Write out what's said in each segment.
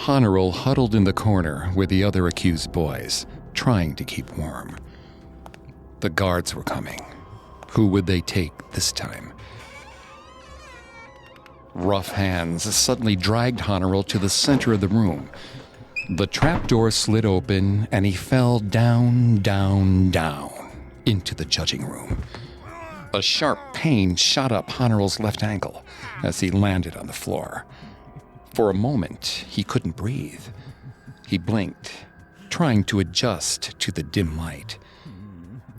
Honorul huddled in the corner with the other accused boys, trying to keep warm. The guards were coming. Who would they take this time? Rough hands suddenly dragged Honorul to the center of the room. The trapdoor slid open, and he fell down into the judging room. A sharp pain shot up Honorul's left ankle as he landed on the floor. For a moment, he couldn't breathe. He blinked, trying to adjust to the dim light.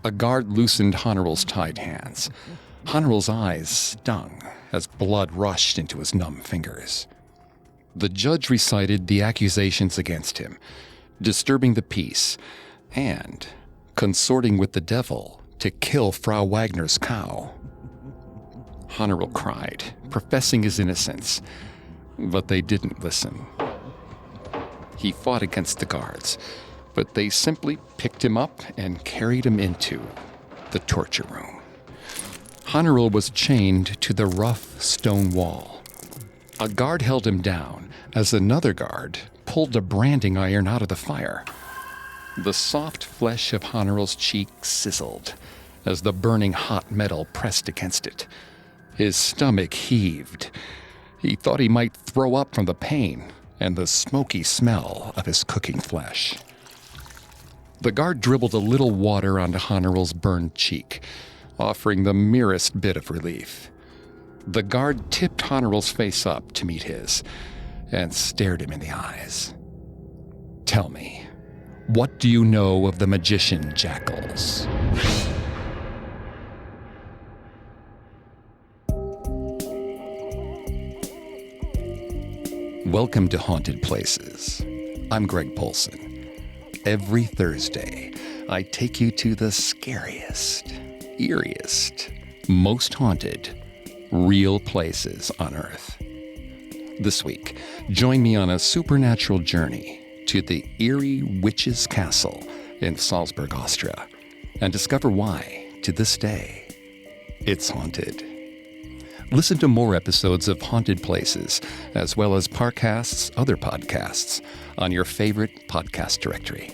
A guard loosened Honorul's tied hands. Honorul's eyes stung as blood rushed into his numb fingers. The judge recited the accusations against him, disturbing the peace, and consorting with the devil to kill Frau Wagner's cow. Honorul cried, professing his innocence, but they didn't listen. He fought against the guards, but they simply picked him up and carried him into the torture room. Honorul was chained to the rough stone wall. A guard held him down as another guard pulled a branding iron out of the fire. The soft flesh of Honorul's cheek sizzled as the burning hot metal pressed against it. His stomach heaved. He thought he might throw up from the pain and the smoky smell of his cooking flesh. The guard dribbled a little water onto Honorul's burned cheek, offering the merest bit of relief. The guard tipped Honorul's face up to meet his and stared him in the eyes. "Tell me, what do you know of the magician jackals?" Welcome to Haunted Places. I'm Greg Polson. Every Thursday, I take you to the scariest, eeriest, most haunted, real places on Earth. This week, join me on a supernatural journey to the eerie Witch's Castle in Salzburg, Austria, and discover why, to this day, it's haunted. Listen to more episodes of Haunted Places, as well as Parcast's other podcasts, on your favorite podcast directory.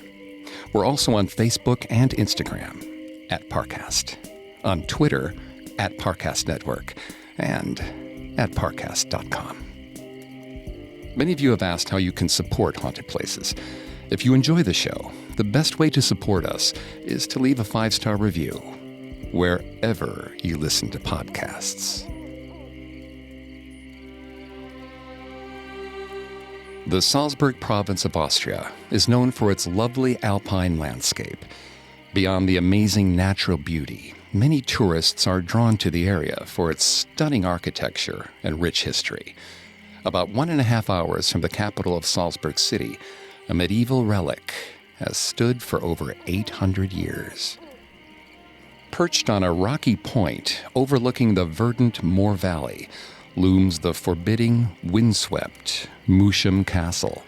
We're also on Facebook and Instagram at Parcast, on Twitter at Parcast Network, and at Parcast.com. Many of you have asked how you can support Haunted Places. If you enjoy the show, the best way to support us is to leave a 5-star review wherever you listen to podcasts. The Salzburg province of Austria is known for its lovely alpine landscape. Beyond the amazing natural beauty, many tourists are drawn to the area for its stunning architecture and rich history. About 1.5 hours from the capital of Salzburg City, a medieval relic has stood for over 800 years. Perched on a rocky point overlooking the verdant Moor Valley, looms the forbidding, windswept Moosham Castle.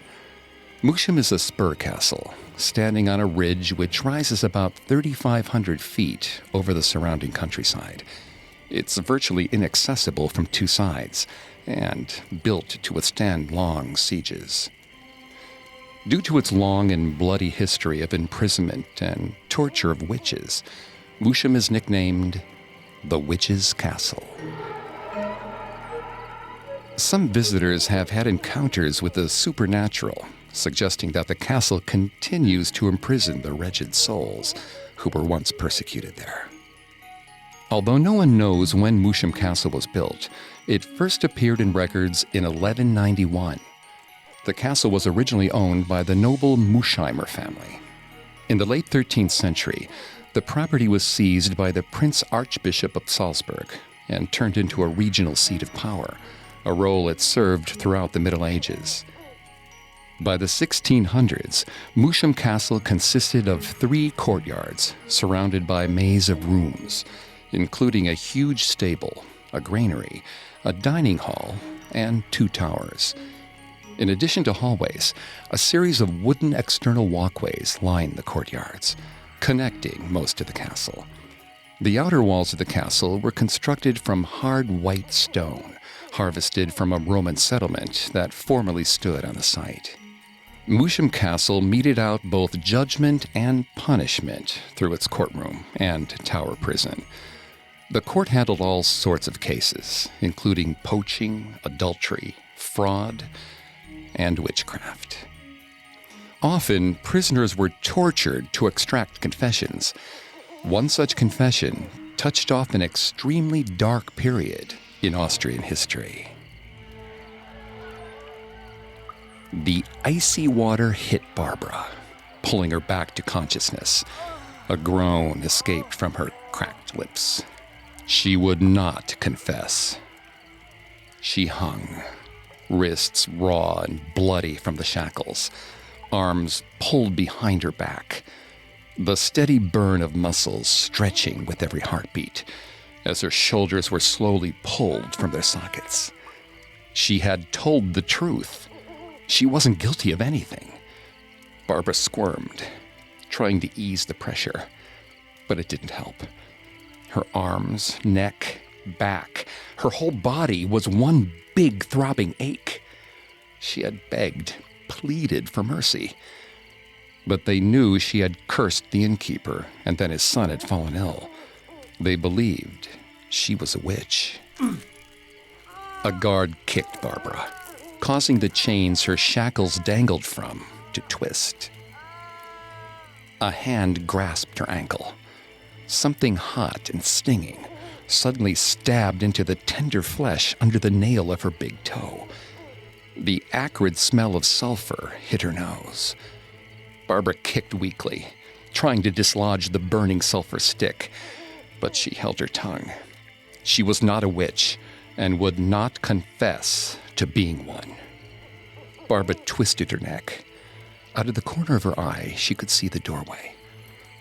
Moosham is a spur castle, standing on a ridge which rises about 3,500 feet over the surrounding countryside. It's virtually inaccessible from two sides, and built to withstand long sieges. Due to its long and bloody history of imprisonment and torture of witches, Moosham is nicknamed the Witch's Castle. Some visitors have had encounters with the supernatural, suggesting that the castle continues to imprison the wretched souls who were once persecuted there. Although no one knows when Moosham Castle was built, it first appeared in records in 1191. The castle was originally owned by the noble Moosheimer family. In the late 13th century, the property was seized by the Prince Archbishop of Salzburg and turned into a regional seat of power, a role it served throughout the Middle Ages. By the 1600s, Moosham Castle consisted of 3 courtyards surrounded by a maze of rooms, including a huge stable, a granary, a dining hall, and 2 towers. In addition to hallways, a series of wooden external walkways line the courtyards, connecting most of the castle. The outer walls of the castle were constructed from hard white stone, harvested from a Roman settlement that formerly stood on the site. Moosham Castle meted out both judgment and punishment through its courtroom and tower prison. The court handled all sorts of cases, including poaching, adultery, fraud, and witchcraft. Often, prisoners were tortured to extract confessions. One such confession touched off an extremely dark period in Austrian history. The icy water hit Barbara, pulling her back to consciousness. A groan escaped from her cracked lips. She would not confess. She hung, wrists raw and bloody from the shackles, arms pulled behind her back, the steady burn of muscles stretching with every heartbeat as her shoulders were slowly pulled from their sockets. She had told the truth. She wasn't guilty of anything. Barbara squirmed, trying to ease the pressure, but it didn't help. Her arms, neck, back, her whole body was one big throbbing ache. She had begged, pleaded for mercy. But they knew she had cursed the innkeeper, and then his son had fallen ill. They believed she was a witch. A guard kicked Barbara, causing the chains her shackles dangled from to twist. A hand grasped her ankle. Something hot and stinging suddenly stabbed into the tender flesh under the nail of her big toe. The acrid smell of sulfur hit her nose. Barbara kicked weakly, trying to dislodge the burning sulfur stick, but she held her tongue. She was not a witch and would not confess to being one. Barbara twisted her neck. Out of the corner of her eye, she could see the doorway.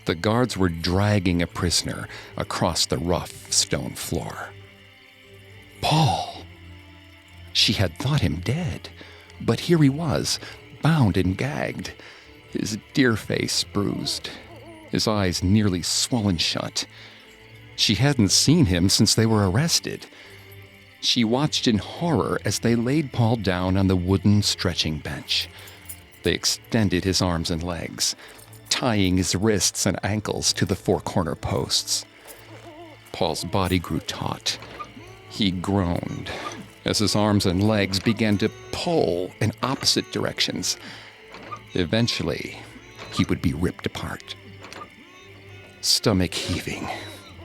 The guards were dragging a prisoner across the rough stone floor. Paul! She had thought him dead, but here he was, bound and gagged, his dear face bruised, his eyes nearly swollen shut. She hadn't seen him since they were arrested. She watched in horror as they laid Paul down on the wooden stretching bench. They extended his arms and legs, tying his wrists and ankles to the four corner posts. Paul's body grew taut. He groaned as his arms and legs began to pull in opposite directions. Eventually, he would be ripped apart. Stomach heaving,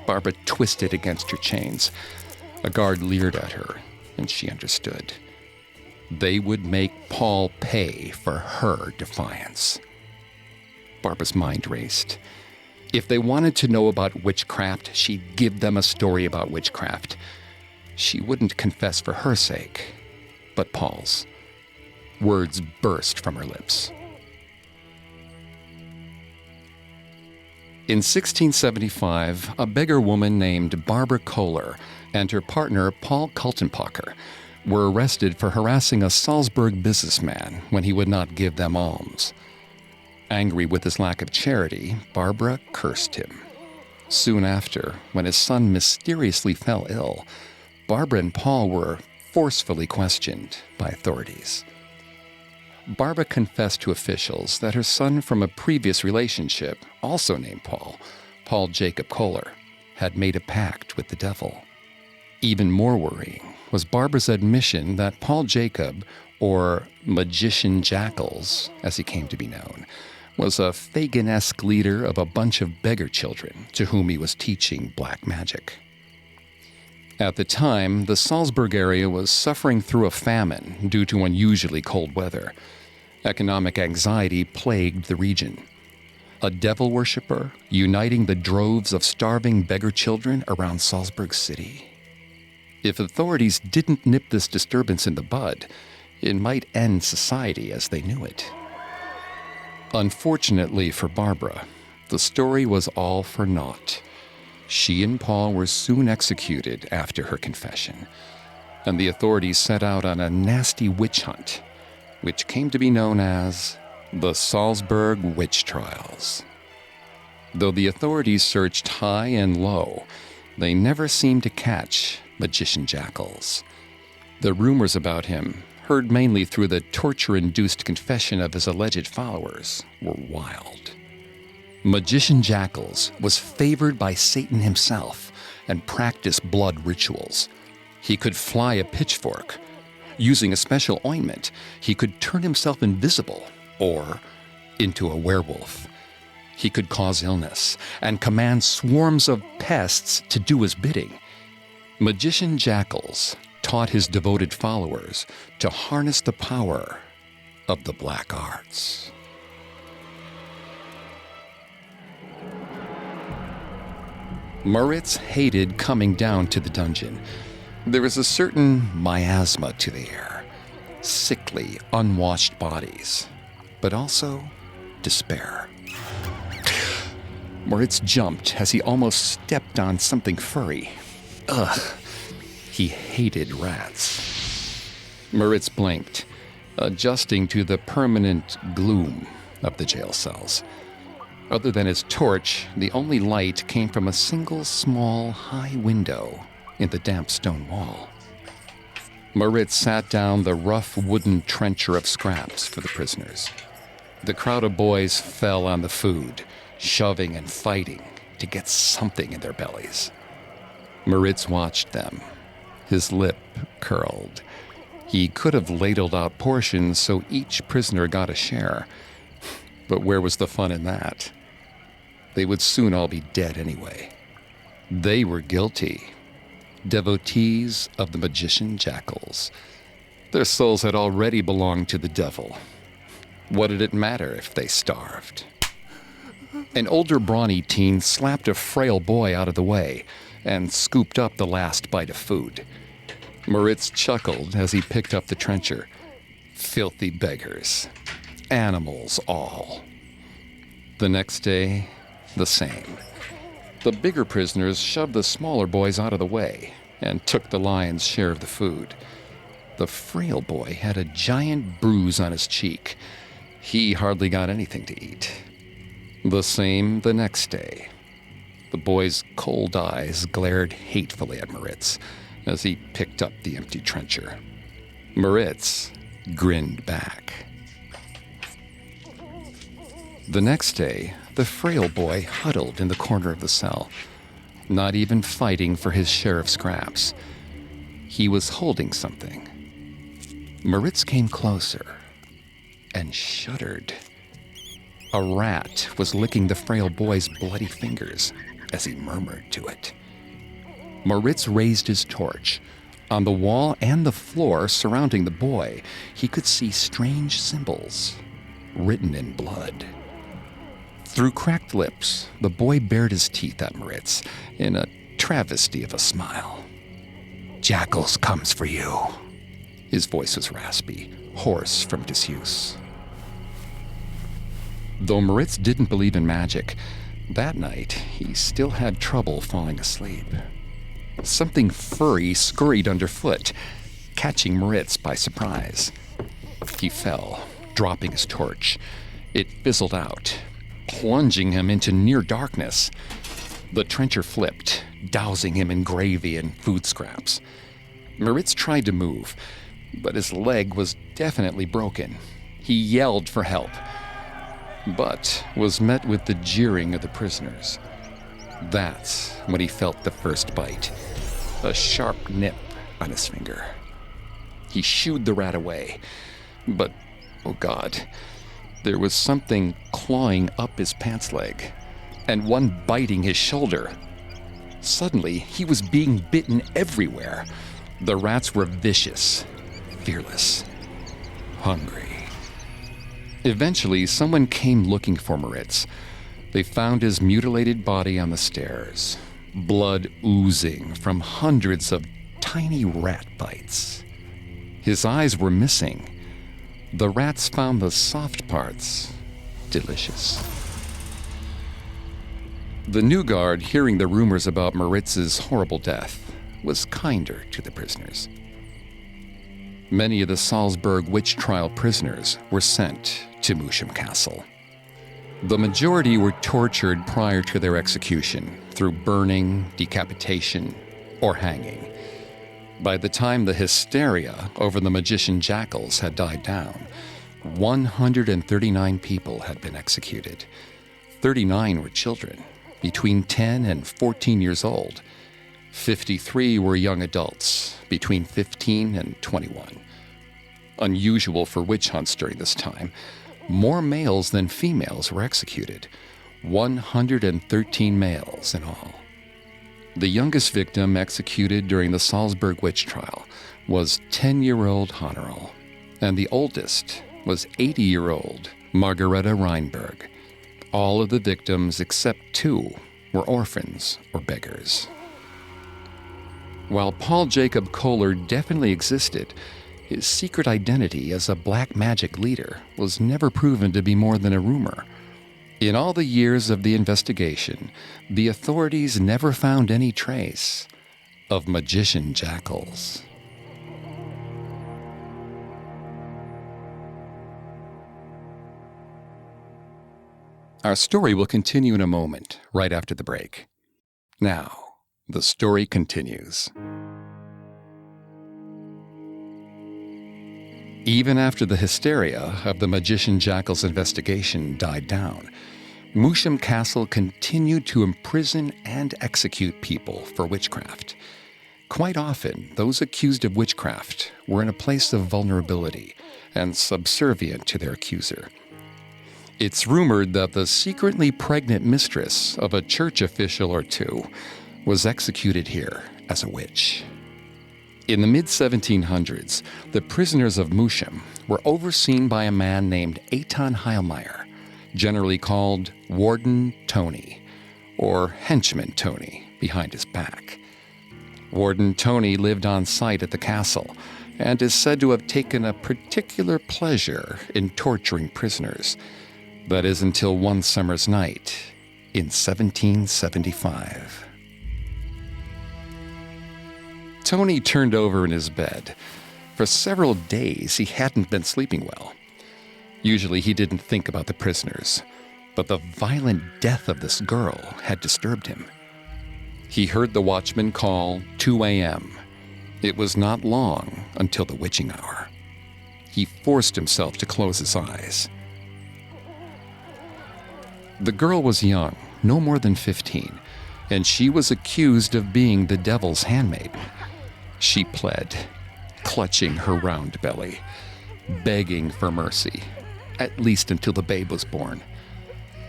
Barbara twisted against her chains. A guard leered at her, and she understood. They would make Paul pay for her defiance. Barbara's mind raced. If they wanted to know about witchcraft, she'd give them a story about witchcraft. She wouldn't confess for her sake, but Paul's. Words burst from her lips. In 1675, a beggar woman named Barbara Kohler and her partner Paul Kaltenpacher were arrested for harassing a Salzburg businessman when he would not give them alms. Angry with his lack of charity, Barbara cursed him. Soon after, when his son mysteriously fell ill, Barbara and Paul were forcefully questioned by authorities. Barbara confessed to officials that her son from a previous relationship, also named Paul Jacob Kohler, had made a pact with the devil. Even more worrying was Barbara's admission that Paul Jacob, or Magician Jackals, as he came to be known, was a Fagin-esque leader of a bunch of beggar children to whom he was teaching black magic. At the time, the Salzburg area was suffering through a famine due to unusually cold weather. Economic anxiety plagued the region. A devil worshiper uniting the droves of starving beggar children around Salzburg city. If authorities didn't nip this disturbance in the bud, it might end society as they knew it. Unfortunately for Barbara, the story was all for naught. She and Paul were soon executed after her confession, and the authorities set out on a nasty witch hunt, which came to be known as the Salzburg Witch Trials. Though the authorities searched high and low, they never seemed to catch Magician Jackals. The rumors about him heard mainly through the torture-induced confession of his alleged followers, were wild. Magician Jackals was favored by Satan himself and practiced blood rituals. He could fly a pitchfork. Using a special ointment, he could turn himself invisible or into a werewolf. He could cause illness and command swarms of pests to do his bidding. Magician Jackals taught his devoted followers to harness the power of the black arts. Moritz hated coming down to the dungeon. There was a certain miasma to the air, sickly, unwashed bodies, but also despair. Moritz jumped as he almost stepped on something furry. Ugh, he hated rats. Moritz blinked, adjusting to the permanent gloom of the jail cells. Other than his torch, the only light came from a single small, high window in the damp stone wall. Moritz sat down the rough wooden trencher of scraps for the prisoners. The crowd of boys fell on the food, shoving and fighting to get something in their bellies. Moritz watched them. His lip curled. He could have ladled out portions so each prisoner got a share. But where was the fun in that? They would soon all be dead anyway. They were guilty. Devotees of the Magician Jackals. Their souls had already belonged to the devil. What did it matter if they starved? An older brawny teen slapped a frail boy out of the way and scooped up the last bite of food. Moritz chuckled as he picked up the trencher. Filthy beggars. Animals all. The next day, the same. The bigger prisoners shoved the smaller boys out of the way and took the lion's share of the food. The frail boy had a giant bruise on his cheek. He hardly got anything to eat. The same the next day. The boy's cold eyes glared hatefully at Moritz as he picked up the empty trencher. Moritz grinned back. The next day, the frail boy huddled in the corner of the cell, not even fighting for his share of scraps. He was holding something. Moritz came closer and shuddered. A rat was licking the frail boy's bloody fingers as he murmured to it. Moritz raised his torch. On the wall and the floor surrounding the boy, he could see strange symbols written in blood. Through cracked lips, the boy bared his teeth at Moritz in a travesty of a smile. "Jackals comes for you." His voice was raspy, hoarse from disuse. Though Moritz didn't believe in magic, that night he still had trouble falling asleep. Something furry scurried underfoot, catching Moritz by surprise. He fell, dropping his torch. It fizzled out, plunging him into near darkness. The trencher flipped, dousing him in gravy and food scraps. Moritz tried to move, but his leg was definitely broken. He yelled for help, but was met with the jeering of the prisoners. That's when he felt the first bite, a sharp nip on his finger. He shooed the rat away, but, oh God, there was something clawing up his pants leg, and one biting his shoulder. Suddenly, he was being bitten everywhere. The rats were vicious, fearless, hungry. Eventually, someone came looking for Moritz. They found his mutilated body on the stairs, blood oozing from hundreds of tiny rat bites. His eyes were missing. The rats found the soft parts delicious. The new guard, hearing the rumors about Moritz's horrible death, was kinder to the prisoners. Many of the Salzburg witch trial prisoners were sent to Moosham Castle. The majority were tortured prior to their execution through burning, decapitation, or hanging. By the time the hysteria over the magician jackals had died down, 139 people had been executed. 39 were children, between 10 and 14 years old. 53 were young adults, between 15 and 21. Unusual for witch hunts during this time, more males than females were executed. 113 males in all. The youngest victim executed during the Salzburg witch trial was 10-year-old Honorel, and the oldest was 80-year-old Margareta Reinberg. All of the victims except 2 were orphans or beggars. While Paul Jacob Kohler definitely existed, his secret identity as a black magic leader was never proven to be more than a rumor. In all the years of the investigation, the authorities never found any trace of magician jackals. Our story will continue in a moment, right after the break. Now, the story continues. Even after the hysteria of the magician jackals investigation died down, Moosham Castle continued to imprison and execute people for witchcraft. Quite often, those accused of witchcraft were in a place of vulnerability and subservient to their accuser. It's rumored that the secretly pregnant mistress of a church official or 2 was executed here as a witch. In the mid-1700s, the prisoners of Moosham were overseen by a man named Eitan Heilmeyer, generally called Warden Tony, or Henchman Tony, behind his back. Warden Tony lived on site at the castle and is said to have taken a particular pleasure in torturing prisoners. That is until one summer's night in 1775. Tony turned over in his bed. For several days, he hadn't been sleeping well. Usually he didn't think about the prisoners, but the violent death of this girl had disturbed him. He heard the watchman call 2 a.m. It was not long until the witching hour. He forced himself to close his eyes. The girl was young, no more than 15, and she was accused of being the devil's handmaiden. She pled, clutching her round belly, begging for mercy, at least until the babe was born.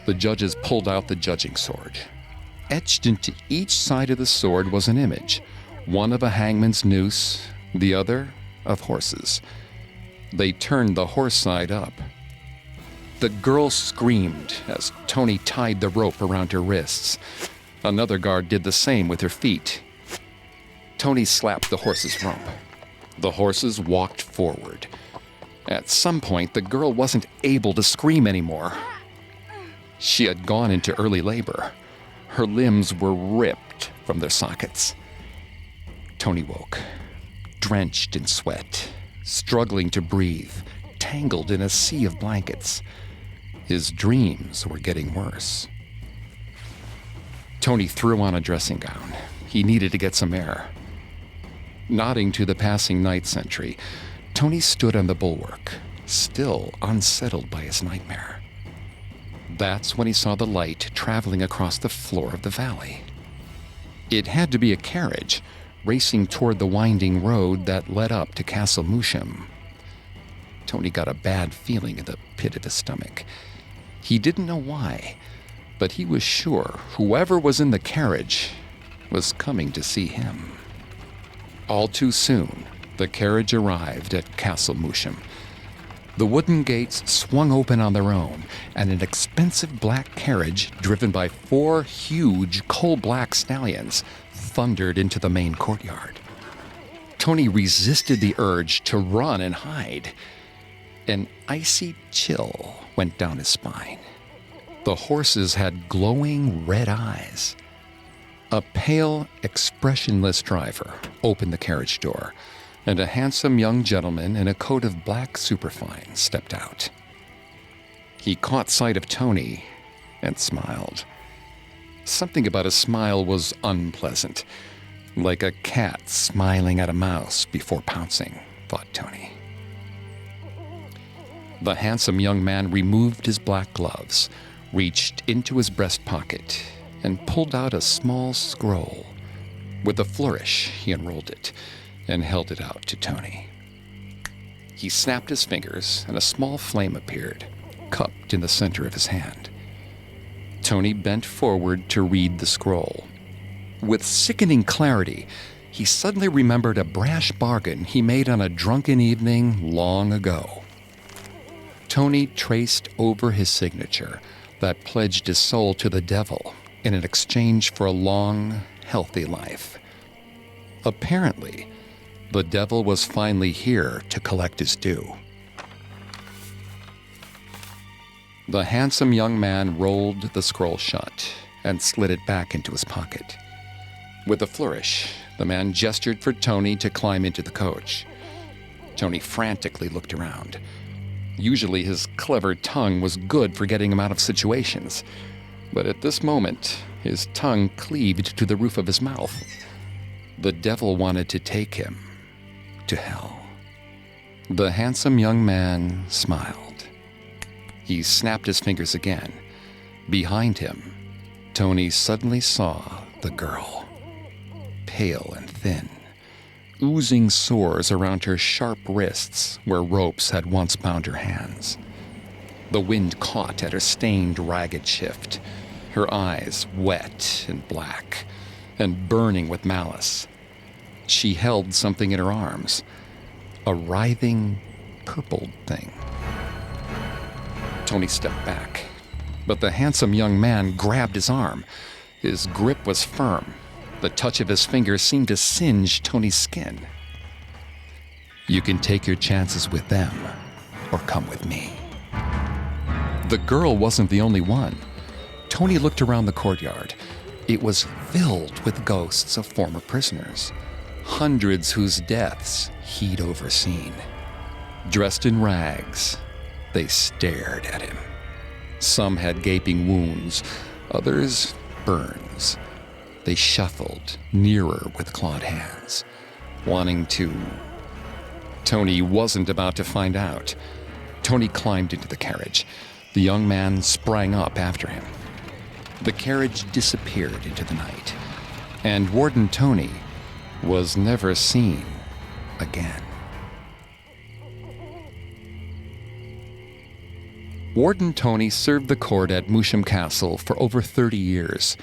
The judges pulled out the judging sword. Etched into each side of the sword was an image, one of a hangman's noose, the other of horses. They turned the horse side up. The girl screamed as Tony tied the rope around her wrists. Another guard did the same with her feet. Tony slapped the horse's rump. The horses walked forward. At some point, the girl wasn't able to scream anymore. She had gone into early labor. Her limbs were ripped from their sockets. Tony woke, drenched in sweat, struggling to breathe, tangled in a sea of blankets. His dreams were getting worse. Tony threw on a dressing gown. He needed to get some air. Nodding to the passing night sentry, Tony stood on the bulwark, still unsettled by his nightmare. That's when he saw the light traveling across the floor of the valley. It had to be a carriage racing toward the winding road that led up to Castle Moosham. Tony got a bad feeling in the pit of his stomach. He didn't know why, but he was sure whoever was in the carriage was coming to see him. All too soon, the carriage arrived at Castle Moosham. The wooden gates swung open on their own, and an expensive black carriage driven by 4 huge coal-black stallions thundered into the main courtyard. Tony resisted the urge to run and hide. An icy chill went down his spine. The horses had glowing red eyes. A pale, expressionless driver opened the carriage door, and a handsome young gentleman in a coat of black superfine stepped out. He caught sight of Tony and smiled. Something about his smile was unpleasant. Like a cat smiling at a mouse before pouncing, thought Tony. The handsome young man removed his black gloves, reached into his breast pocket, and pulled out a small scroll. With a flourish, he unrolled it and held it out to Tony. He snapped his fingers, and a small flame appeared, cupped in the center of his hand. Tony bent forward to read the scroll. With sickening clarity, he suddenly remembered a brash bargain he made on a drunken evening long ago. Tony traced over his signature that pledged his soul to the devil in an exchange for a long, healthy life. Apparently, the devil was finally here to collect his due. The handsome young man rolled the scroll shut and slid it back into his pocket. With a flourish, the man gestured for Tony to climb into the coach. Tony frantically looked around. Usually his clever tongue was good for getting him out of situations, but at this moment, his tongue cleaved to the roof of his mouth. The devil wanted to take him to hell. The handsome young man smiled. He snapped his fingers again. Behind him, Tony suddenly saw the girl. Pale and thin, oozing sores around her sharp wrists where ropes had once bound her hands. The wind caught at her stained, ragged shift, her eyes wet and black, and burning with malice. She held something in her arms, a writhing, purpled thing. Tony stepped back, but the handsome young man grabbed his arm. His grip was firm. The touch of his fingers seemed to singe Tony's skin. You can take your chances with them, or come with me. The girl wasn't the only one. Tony looked around the courtyard. It was filled with ghosts of former prisoners, hundreds whose deaths he'd overseen. Dressed in rags, they stared at him. Some had gaping wounds, others burns. They shuffled nearer with clawed hands, wanting to... Tony wasn't about to find out. Tony climbed into the carriage. The young man sprang up after him. The carriage disappeared into the night, and Warden Tony was never seen again. Warden Tony served the court at Moosham Castle for over 30 years,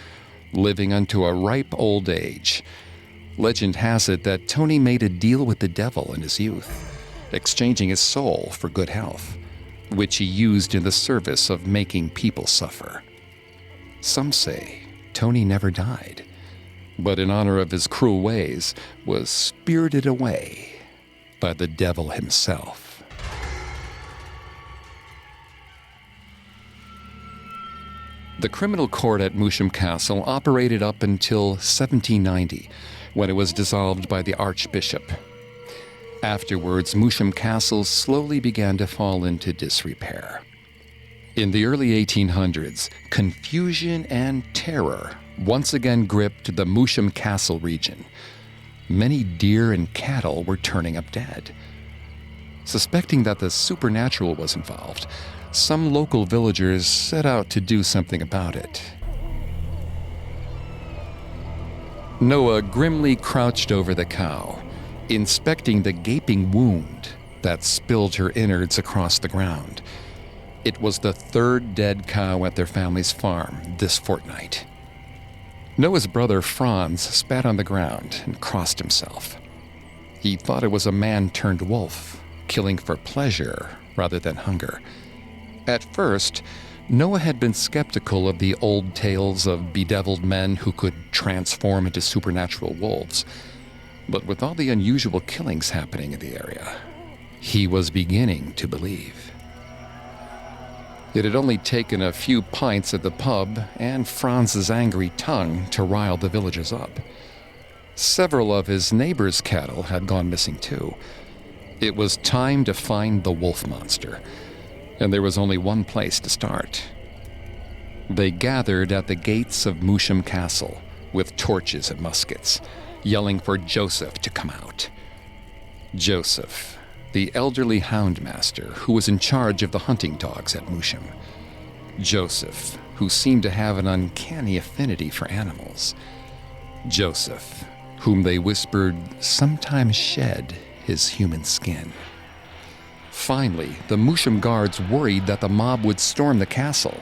living unto a ripe old age. Legend has it that Tony made a deal with the devil in his youth, exchanging his soul for good health, which he used in the service of making people suffer. Some say Tony never died, but in honor of his cruel ways, was spirited away by the devil himself. The criminal court at Moosham Castle operated up until 1790, when it was dissolved by the Archbishop. Afterwards, Moosham Castle slowly began to fall into disrepair. In the early 1800s, confusion and terror once again gripped the Moosham Castle region. Many deer and cattle were turning up dead. Suspecting that the supernatural was involved, some local villagers set out to do something about it. Noah grimly crouched over the cow, inspecting the gaping wound that spilled her innards across the ground. It was the third dead cow at their family's farm this fortnight. Noah's brother Franz spat on the ground and crossed himself. He thought it was a man turned wolf, killing for pleasure rather than hunger. At first, Noah had been skeptical of the old tales of bedeviled men who could transform into supernatural wolves. But with all the unusual killings happening in the area, he was beginning to believe. It had only taken a few pints at the pub and Franz's angry tongue to rile the villagers up. Several of his neighbors' cattle had gone missing too. It was time to find the wolf monster, and there was only one place to start. They gathered at the gates of Moosham Castle with torches and muskets, yelling for Joseph to come out. Joseph, the elderly houndmaster who was in charge of the hunting dogs at Moosham. Joseph, who seemed to have an uncanny affinity for animals. Joseph, whom they whispered sometimes shed his human skin. Finally, the Moosham guards worried that the mob would storm the castle.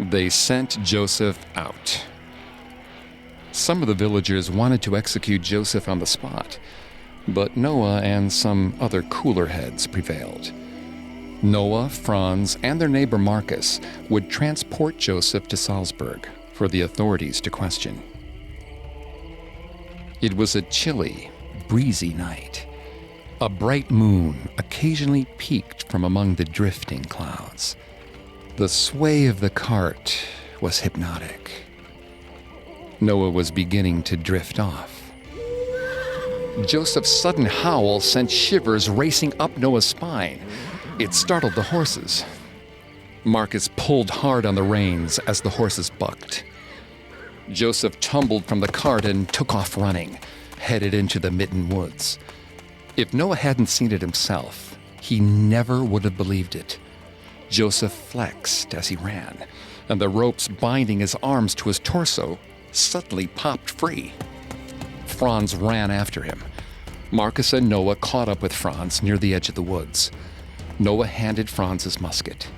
They sent Joseph out. Some of the villagers wanted to execute Joseph on the spot, but Noah and some other cooler heads prevailed. Noah, Franz, and their neighbor Marcus would transport Joseph to Salzburg for the authorities to question. It was a chilly, breezy night. A bright moon occasionally peeked from among the drifting clouds. The sway of the cart was hypnotic. Noah was beginning to drift off. Joseph's sudden howl sent shivers racing up Noah's spine. It startled the horses. Marcus pulled hard on the reins as the horses bucked. Joseph tumbled from the cart and took off running, headed into the Mitten Woods. If Noah hadn't seen it himself, he never would have believed it. Joseph flexed as he ran, and the ropes binding his arms to his torso suddenly popped free. Franz ran after him. Marcus and Noah caught up with Franz near the edge of the woods. Noah handed Franz his musket.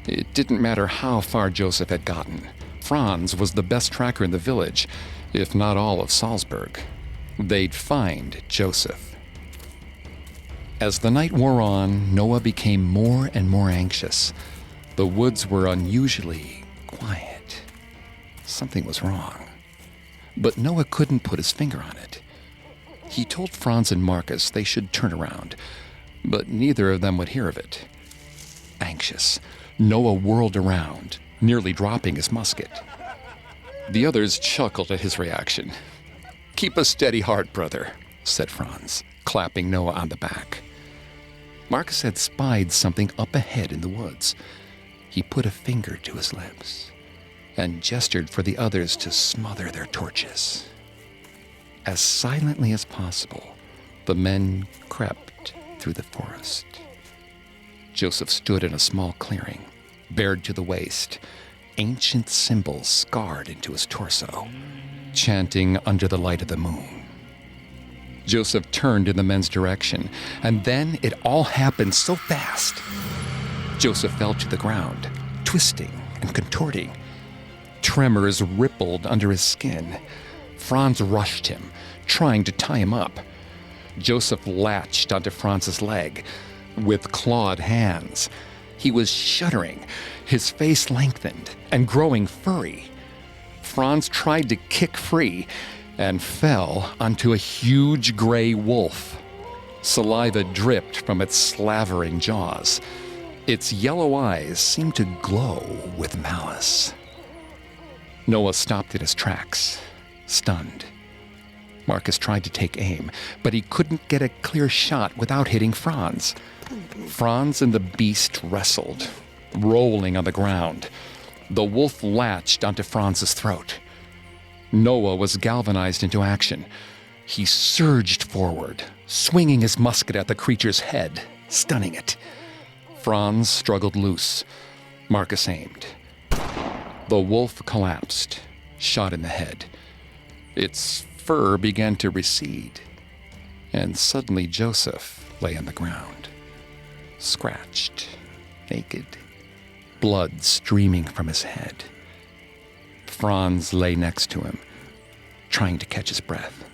It didn't matter how far Joseph had gotten. Franz was the best tracker in the village, if not all of Salzburg. They'd find Joseph. As the night wore on, Noah became more and more anxious. The woods were unusually quiet. Something was wrong. But Noah couldn't put his finger on it. He told Franz and Marcus they should turn around, but neither of them would hear of it. Anxious, Noah whirled around, nearly dropping his musket. The others chuckled at his reaction. "Keep a steady heart, brother," said Franz, clapping Noah on the back. Marcus had spied something up ahead in the woods. He put a finger to his lips and gestured for the others to smother their torches. As silently as possible, the men crept through the forest. Joseph stood in a small clearing, bared to the waist, ancient symbols scarred into his torso, chanting under the light of the moon. Joseph turned in the men's direction, and then it all happened so fast. Joseph fell to the ground, twisting and contorting. Tremors rippled under his skin. Franz rushed him, trying to tie him up. Joseph latched onto Franz's leg with clawed hands. He was shuddering, his face lengthened and growing furry. Franz tried to kick free and fell onto a huge gray wolf. Saliva dripped from its slavering jaws. Its yellow eyes seemed to glow with malice. Noah stopped in his tracks, stunned. Marcus tried to take aim, but he couldn't get a clear shot without hitting Franz. Franz and the beast wrestled, rolling on the ground. The wolf latched onto Franz's throat. Noah was galvanized into action. He surged forward, swinging his musket at the creature's head, stunning it. Franz struggled loose. Marcus aimed. The wolf collapsed, shot in the head. Its fur began to recede, and suddenly Joseph lay on the ground, scratched, naked, blood streaming from his head. Franz lay next to him, trying to catch his breath.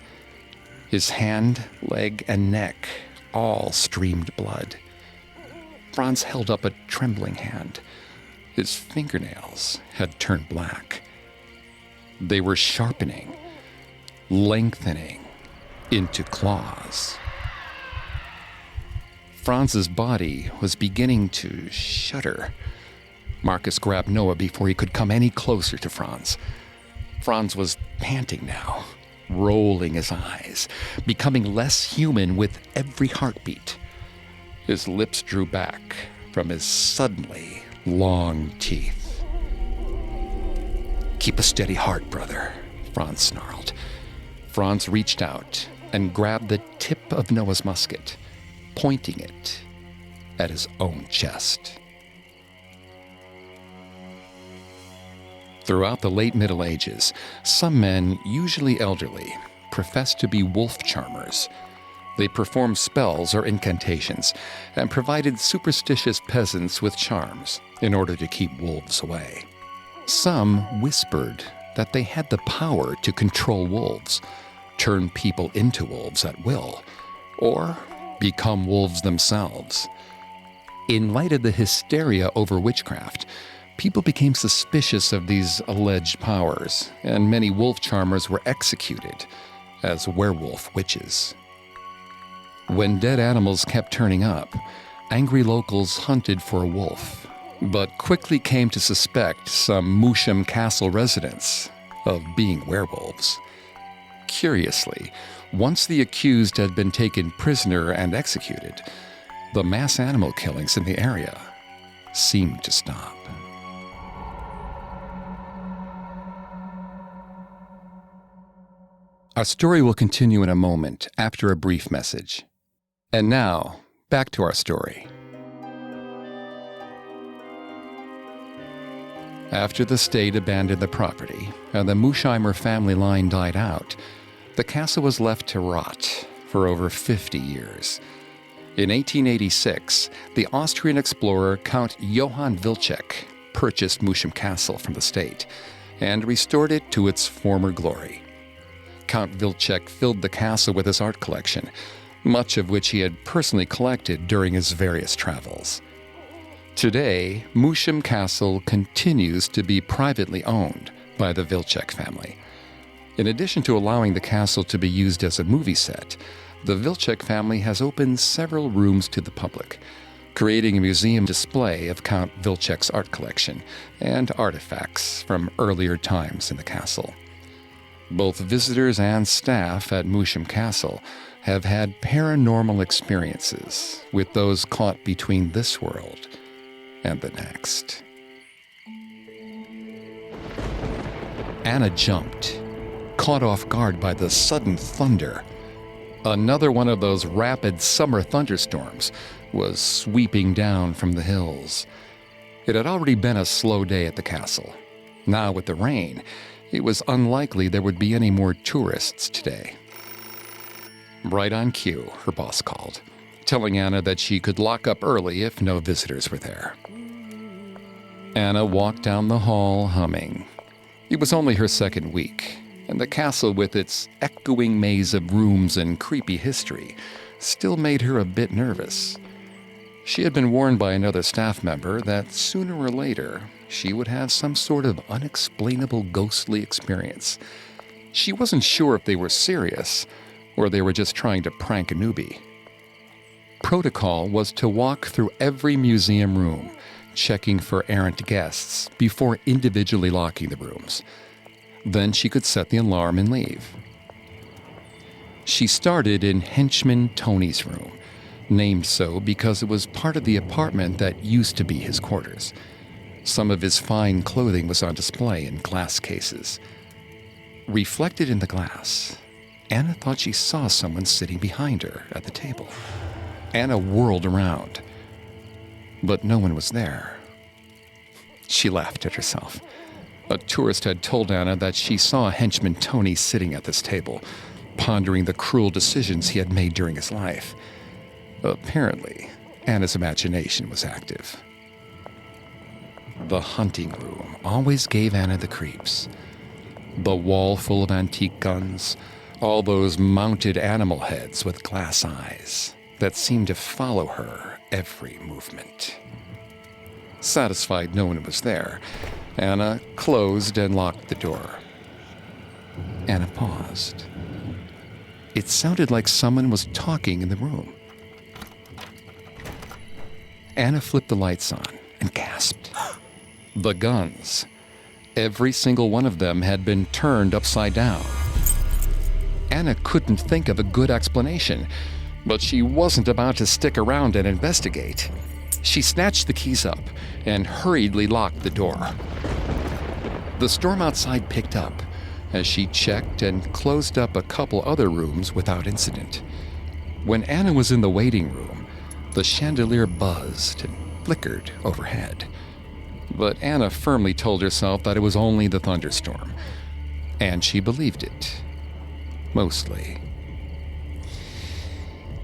His hand, leg, and neck all streamed blood. Franz held up a trembling hand. His fingernails had turned black. They were sharpening, lengthening into claws. Franz's body was beginning to shudder. Marcus grabbed Noah before he could come any closer to Franz. Franz was panting now, rolling his eyes, becoming less human with every heartbeat. His lips drew back from his suddenly long teeth. "Keep a steady heart, brother," Franz snarled. Franz reached out and grabbed the tip of Noah's musket, pointing it at his own chest. Throughout the late Middle Ages, some men, usually elderly, professed to be wolf charmers. They performed spells or incantations and provided superstitious peasants with charms in order to keep wolves away. Some whispered that they had the power to control wolves, turn people into wolves at will, or become wolves themselves. In light of the hysteria over witchcraft, people became suspicious of these alleged powers, and many wolf charmers were executed as werewolf witches. When dead animals kept turning up, angry locals hunted for a wolf, but quickly came to suspect some Moosham Castle residents of being werewolves. Curiously, once the accused had been taken prisoner and executed, the mass animal killings in the area seemed to stop. Our story will continue in a moment after a brief message. And now, back to our story. After the state abandoned the property and the Moosheimer family line died out, the castle was left to rot for over 50 years. In 1886, the Austrian explorer Count Johann Wilczek purchased Moosham Castle from the state and restored it to its former glory. Count Wilczek filled the castle with his art collection, much of which he had personally collected during his various travels. Today, Moosham Castle continues to be privately owned by the Wilczek family. In addition to allowing the castle to be used as a movie set, the Wilczek family has opened several rooms to the public, creating a museum display of Count Wilczek's art collection and artifacts from earlier times in the castle. Both visitors and staff at Moosham Castle have had paranormal experiences with those caught between this world and the next. Anna jumped, caught off guard by the sudden thunder. Another one of those rapid summer thunderstorms was sweeping down from the hills. It had already been a slow day at the castle. Now with the rain, it was unlikely there would be any more tourists today. Right on cue, her boss called, telling Anna that she could lock up early if no visitors were there. Anna walked down the hall humming. It was only her second week, and the castle with its echoing maze of rooms and creepy history still made her a bit nervous. She had been warned by another staff member that sooner or later she would have some sort of unexplainable ghostly experience. She wasn't sure if they were serious or they were just trying to prank a newbie. Protocol was to walk through every museum room, checking for errant guests before individually locking the rooms. Then she could set the alarm and leave. She started in Henchman Tony's room, named so because it was part of the apartment that used to be his quarters. Some of his fine clothing was on display in glass cases. Reflected in the glass, Anna thought she saw someone sitting behind her at the table. Anna whirled around, but no one was there. She laughed at herself. A tourist had told Anna that she saw Henchman Tony sitting at this table, pondering the cruel decisions he had made during his life. Apparently, Anna's imagination was active. The hunting room always gave Anna the creeps. The wall full of antique guns, all those mounted animal heads with glass eyes that seemed to follow her every movement. Satisfied no one was there, Anna closed and locked the door. Anna paused. It sounded like someone was talking in the room. Anna flipped the lights on and gasped. The guns. Every single one of them had been turned upside down. Anna couldn't think of a good explanation, but she wasn't about to stick around and investigate. She snatched the keys up and hurriedly locked the door. The storm outside picked up, as she checked and closed up a couple other rooms without incident. When Anna was in the waiting room, the chandelier buzzed and flickered overhead. But Anna firmly told herself that it was only the thunderstorm, and she believed it. Mostly.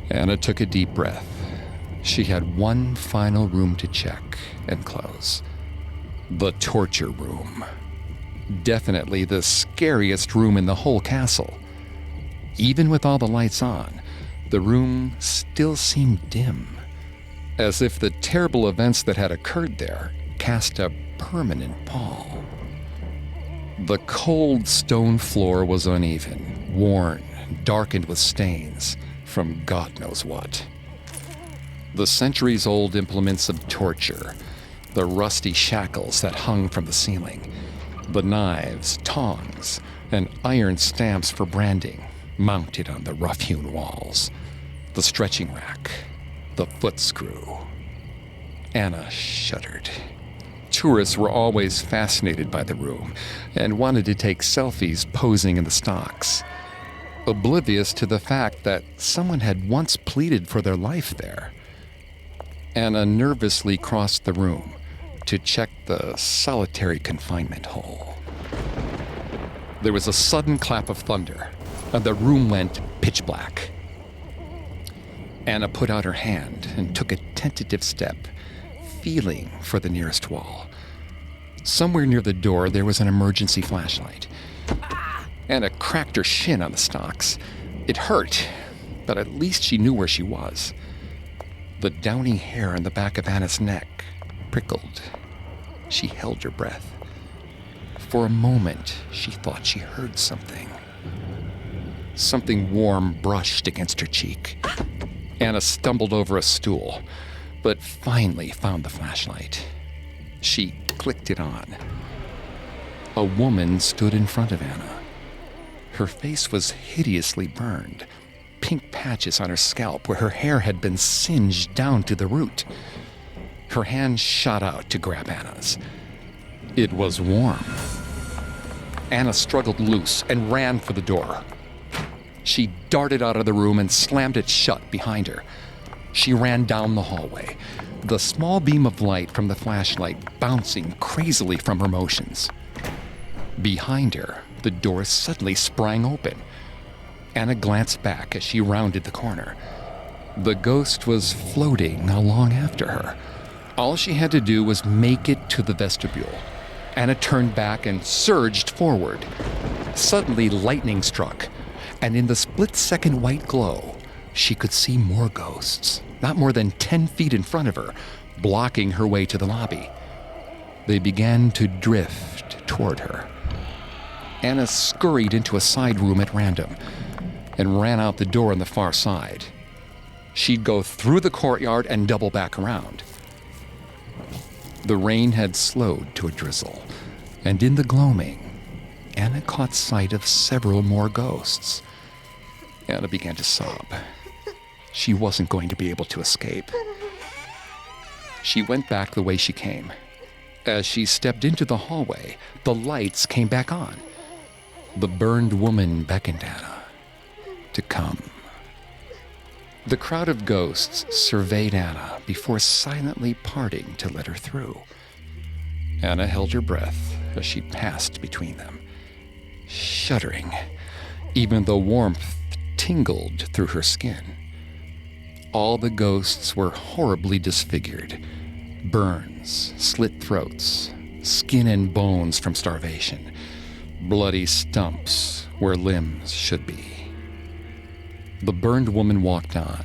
Anna took a deep breath. She had one final room to check and close. The torture room. Definitely the scariest room in the whole castle. Even with all the lights on, the room still seemed dim, as if the terrible events that had occurred there cast a permanent pall. The cold stone floor was uneven, worn, darkened with stains from God knows what. The centuries-old implements of torture, the rusty shackles that hung from the ceiling, the knives, tongs, and iron stamps for branding mounted on the rough-hewn walls, the stretching rack, the footscrew. Anna shuddered. Tourists were always fascinated by the room and wanted to take selfies posing in the stocks, oblivious to the fact that someone had once pleaded for their life there. Anna nervously crossed the room to check the solitary confinement hole. There was a sudden clap of thunder, and the room went pitch black. Anna put out her hand and took a tentative step, feeling for the nearest wall. Somewhere near the door, there was an emergency flashlight. Anna cracked her shin on the stocks. It hurt, but at least she knew where she was. The downy hair on the back of Anna's neck prickled. She held her breath. For a moment, she thought she heard something. Something warm brushed against her cheek. Anna stumbled over a stool, but finally found the flashlight. She clicked it on. A woman stood in front of Anna. Her face was hideously burned, pink patches on her scalp where her hair had been singed down to the root. Her hand shot out to grab Anna's. It was warm. Anna struggled loose and ran for the door. She darted out of the room and slammed it shut behind her. She ran down the hallway, the small beam of light from the flashlight bouncing crazily from her motions. Behind her, the door suddenly sprang open. Anna glanced back as she rounded the corner. The ghost was floating along after her. All she had to do was make it to the vestibule. Anna turned back and surged forward. Suddenly, lightning struck, and in the split-second white glow, she could see more ghosts, not more than 10 feet in front of her, blocking her way to the lobby. They began to drift toward her. Anna scurried into a side room at random and ran out the door on the far side. She'd go through the courtyard and double back around. The rain had slowed to a drizzle, and in the gloaming, Anna caught sight of several more ghosts. Anna began to sob. She wasn't going to be able to escape. She went back the way she came. As she stepped into the hallway, the lights came back on. The burned woman beckoned Anna to come. The crowd of ghosts surveyed Anna before silently parting to let her through. Anna held her breath as she passed between them, shuddering. Even the warmth tingled through her skin. All the ghosts were horribly disfigured. Burns, slit throats, skin and bones from starvation, bloody stumps where limbs should be. The burned woman walked on.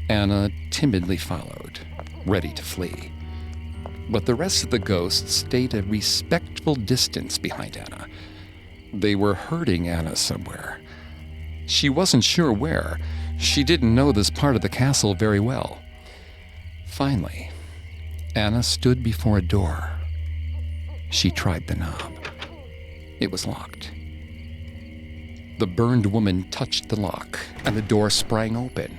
Anna timidly followed, ready to flee. But the rest of the ghosts stayed a respectful distance behind Anna. They were herding Anna somewhere. She wasn't sure where. She didn't know this part of the castle very well. Finally, Anna stood before a door. She tried the knob. It was locked. The burned woman touched the lock, and the door sprang open.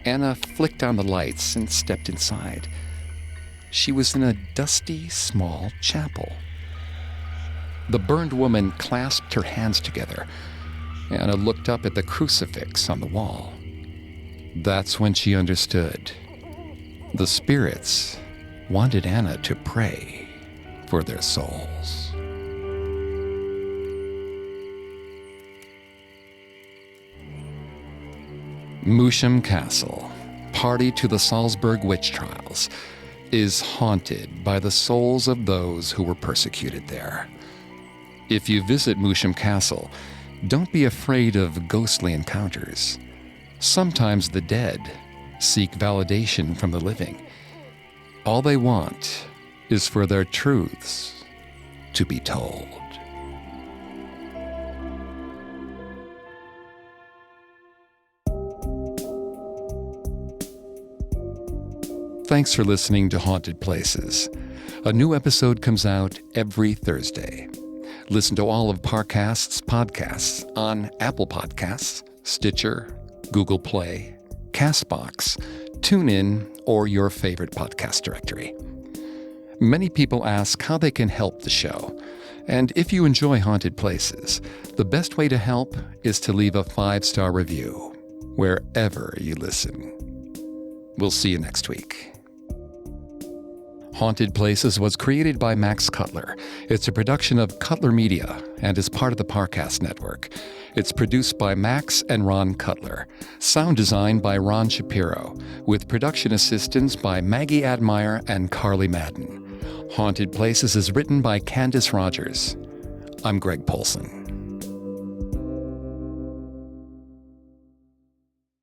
Anna flicked on the lights and stepped inside. She was in a dusty, small chapel. The burned woman clasped her hands together. Anna looked up at the crucifix on the wall. That's when she understood. The spirits wanted Anna to pray for their souls. Moosham Castle, party to the Salzburg witch trials, is haunted by the souls of those who were persecuted there. If you visit Moosham Castle, don't be afraid of ghostly encounters. Sometimes the dead seek validation from the living. All they want is for their truths to be told. Thanks for listening to Haunted Places. A new episode comes out every Thursday. Listen to all of Parcast's podcasts on Apple Podcasts, Stitcher, Google Play, CastBox, TuneIn, or your favorite podcast directory. Many people ask how they can help the show. And if you enjoy Haunted Places, the best way to help is to leave a 5-star review wherever you listen. We'll see you next week. Haunted Places was created by Max Cutler. It's a production of Cutler Media and is part of the Parcast Network. It's produced by Max and Ron Cutler. Sound design by Ron Shapiro, with production assistance by Maggie Admire and Carly Madden. Haunted Places is written by Candace Rogers. I'm Greg Polson.